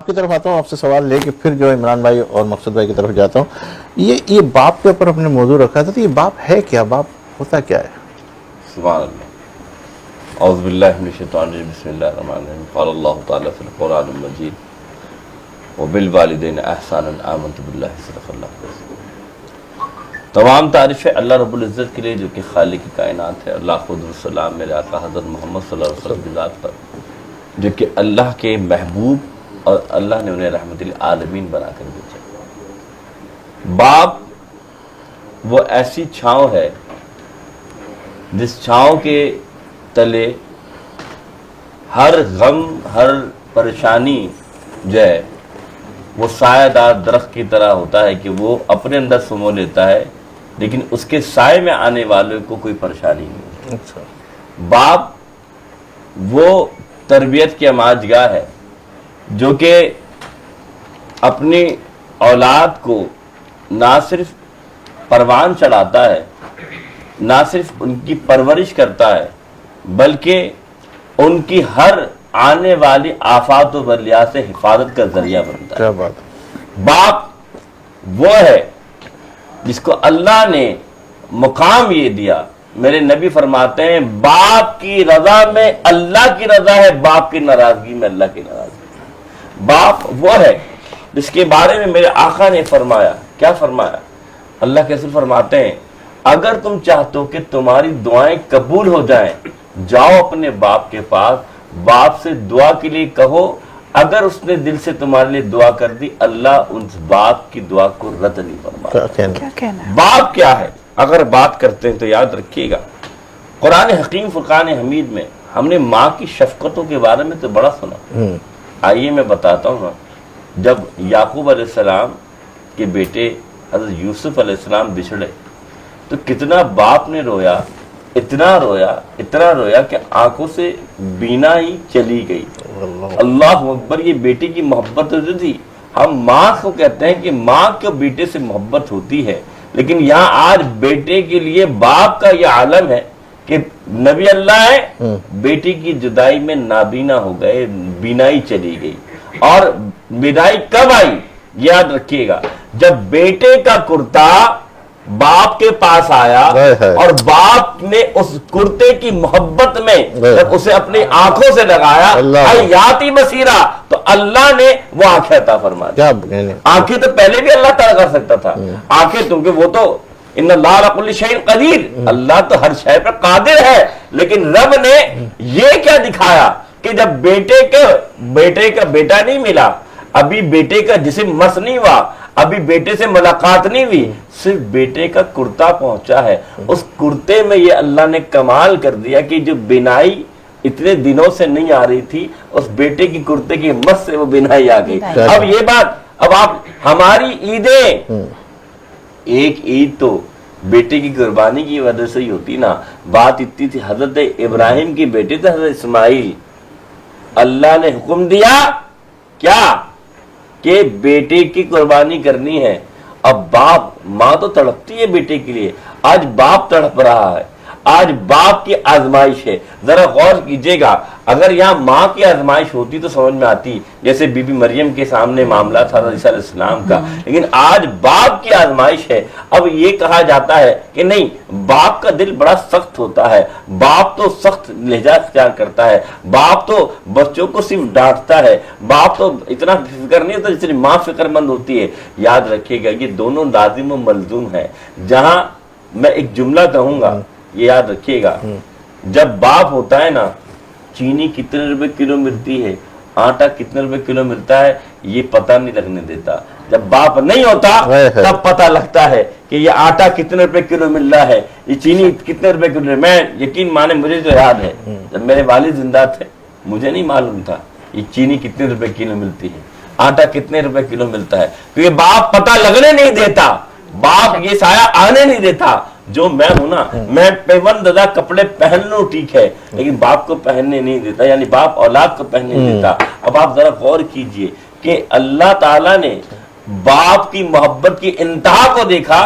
کی طرف آتا ہوں آپ سے سوال لے کے، پھر جو عمران بھائی اور مقصد بھائی کی طرف جاتا ہوں. یہ باپ کے اوپر اپنے موضوع رکھا تھا، تو یہ باپ ہے کیا؟ باپ ہوتا کیا ہے؟ سبحان اللہ، اعوذ باللہ من الشیطان الرجیم، بسم اللہ الرحمن الرحیم. قال اللہ تعالیٰ فی القرآن المجید وبالوالدین احسانا آمنت باللہ صدق اللہ العظیم. تمام تعریفیں اللہ رب العزت کے لیے جو کہ خالق کائنات ہے. اللہ خود السلام میرے آقا حضرت محمد صلی اللہ علیہ وسلم کی ذات پر، جو کہ اللہ کے محبوب اور اللہ نے انہیں رحمت للعالمین بنا کر بھیجا. باپ وہ ایسی چھاؤں ہے جس چھاؤں کے تلے ہر غم، ہر پریشانی جو ہے وہ سایہ دار درخت کی طرح ہوتا ہے کہ وہ اپنے اندر سمو لیتا ہے، لیکن اس کے سائے میں آنے والوں کو کوئی پریشانی نہیں ہوتی. باپ وہ تربیت کی اماجگاہ ہے جو کہ اپنی اولاد کو نہ صرف پروان چڑھاتا ہے، نہ صرف ان کی پرورش کرتا ہے، بلکہ ان کی ہر آنے والی آفات و بلیات سے حفاظت کا ذریعہ بنتا ہے. کیا بات ہے. باپ وہ ہے جس کو اللہ نے مقام یہ دیا. میرے نبی فرماتے ہیں باپ کی رضا میں اللہ کی رضا ہے، باپ کی ناراضگی میں اللہ کی ناراضگی. باپ وہ ہے جس کے بارے میں میرے آقا نے فرمایا. کیا فرمایا؟ اللہ کے رسول فرماتے ہیں اگر تم چاہتے ہو کہ تمہاری دعائیں قبول ہو جائیں، جاؤ اپنے باپ کے پاس، باپ سے دعا کے لیے کہو. اگر اس نے دل سے تمہارے لیے دعا کر دی، اللہ اس باپ کی دعا کو رد نہیں فرماتا. کیا کہنا ہے؟ باپ کیا ہے؟ اگر بات کرتے ہیں تو یاد رکھیے گا، قرآن حکیم فرقان حمید میں ہم نے ماں کی شفقتوں کے بارے میں تو بڑا سنا. آئیے میں بتاتا ہوں. جب یعقوب علیہ السلام کے بیٹے حضرت یوسف علیہ السلام بچھڑے تو کتنا باپ نے رویا، اتنا رویا کہ آنکھوں سے بینا ہی چلی گئی. اللہ اکبر. یہ بیٹے کی محبت جو تھی، ہم ماں کو کہتے ہیں کہ ماں کو بیٹے سے محبت ہوتی ہے، لیکن یہاں آج بیٹے کے لیے باپ کا یہ عالم ہے کہ نبی اللہ ہے، بیٹی کی جدائی میں نابینا ہو گئے، بینائی چلی گئی. اور بینائی کب آئی؟ یاد رکھیے گا جب بیٹے کا کرتا باپ کے پاس آیا اور باپ نے اس کرتے کی محبت میں جب اسے اپنی آنکھوں سے لگایا، حیاتی بصیرہ، تو اللہ نے وہ آنکھیں عطا فرما دی. آنکھیں تو پہلے بھی اللہ تعالیٰ کر سکتا تھا. آنکھیں کیونکہ وہ تو ان اللہ علی کل شیء قدیر، اللہ تو ہر شے پر قادر ہے، لیکن رب نے یہ کیا دکھایا کہ جب بیٹے کا بیٹا نہیں ملا، ابھی بیٹے کا جسم مس نہیں ہوا، ابھی بیٹے سے ملاقات نہیں ہوئی، صرف بیٹے کا کرتا پہنچا ہے. اس کرتے میں یہ اللہ نے کمال کر دیا کہ جو بینائی اتنے دنوں سے نہیں آ رہی تھی، اس بیٹے کی کرتے کی مس سے وہ بینائی آ گئی. اب یہ بات، اب آپ ہماری عیدیں، ایک عید تو بیٹے کی قربانی کی وجہ سے ہی ہوتی نا. بات اتنی تھی، حضرت ابراہیم کی بیٹے تھے حضرت اسماعیل، اللہ نے حکم دیا کیا کہ بیٹے کی قربانی کرنی ہے. اب باپ، ماں تو تڑپتی ہے بیٹے کے لیے، آج باپ تڑپ رہا ہے، آج باپ کی آزمائش ہے. ذرا غور کیجئے گا، اگر یہاں ماں کی آزمائش ہوتی تو سمجھ میں آتی، جیسے بی بی مریم کے سامنے معاملہ تھا عیسیٰ علیہ السلام کا، لیکن آج باپ کی آزمائش ہے. اب یہ کہا جاتا ہے کہ نہیں، باپ کا دل بڑا سخت ہوتا ہے، باپ تو سخت لہجہ اختیار کرتا ہے، باپ تو بچوں کو صرف ڈانٹتا ہے، باپ تو اتنا فکر نہیں ہوتا جتنی ماں فکر مند ہوتی ہے. یاد رکھیے گا یہ دونوں لازم و ملزوم ہیں. جہاں میں ایک جملہ کہوں گا، یہ یاد رکھیے گا، جب باپ ہوتا ہے نا، چینی کتنے روپے کلو ملتی ہے، آٹا کتنے روپے کلو ملتا ہے، یہ پتہ نہیں لگنے دیتا. جب باپ نہیں ہوتا تب پتہ لگتا ہے کہ یہ آٹا کتنے روپے کلو مل رہا ہے، یہ چینی کتنے روپے کلو. میں یقین مانے، مجھے جو یاد ہے جب میرے والد زندہ تھے مجھے نہیں معلوم تھا یہ چینی کتنے روپے کلو ملتی ہے، آٹا کتنے روپے کلو ملتا ہے، کیونکہ باپ پتہ لگنے نہیں دیتا، باپ یہ سایہ آنے نہیں دیتا. جو میں ہوں نا، میں پیون دادا کپڑے پہن لوں ٹھیک ہے، لیکن باپ کو پہننے نہیں دیتا، یعنی باپ اولاد کو پہننے نہیں دیتا. اب آپ ذرا غور کیجئے کہ اللہ تعالیٰ نے باپ کی محبت کی انتہا کو دیکھا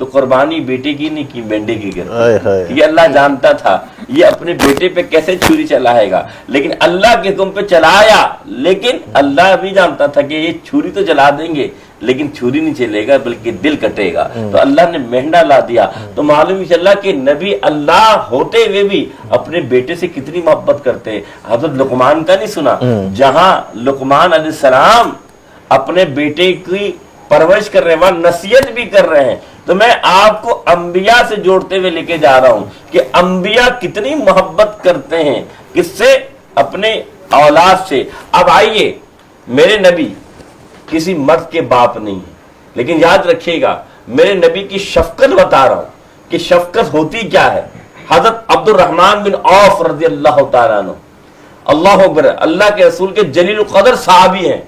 تو قربانی بیٹے کی نہیں کی، مینڈے کی کرتا۔ ہائے ہائے۔ یہ اللہ جانتا تھا یہ اپنے بیٹے پہ کیسے چھری چلائے گا، لیکن اللہ کے حکم پہ چلایا، لیکن اللہ بھی جانتا تھا کہ یہ چھری تو چلا دیں گے لیکن چھری نہیں چلے گا بلکہ دل کٹے گا، تو اللہ نے مہنڈا لا دیا۔ تو معلوم چلا کہ نبی اللہ ہوتے ہوئے بھی اپنے بیٹے سے کتنی محبت کرتے ہیں۔ حضرت لقمان کا نہیں سنا، جہاں لقمان علیہ السلام اپنے بیٹے کی پرورش کر رہے ہیں، وہاں نصیحت بھی کر رہے ہیں۔ تو میں آپ کو انبیاء سے جوڑتے ہوئے لے کے جا رہا ہوں کہ انبیاء کتنی محبت کرتے ہیں، کس سے؟ اپنے اولاد سے۔ اب آئیے، میرے نبی کسی مرد کے باپ نہیں ہے، لیکن یاد رکھیے گا میرے نبی کی شفقت بتا رہا ہوں کہ شفقت ہوتی کیا ہے۔ حضرت عبد الرحمن بن عوف رضی اللہ تعالیٰ عنہ، اللہ اکبر، اللہ کے رسول کے جلیل القدر صحابی ہیں،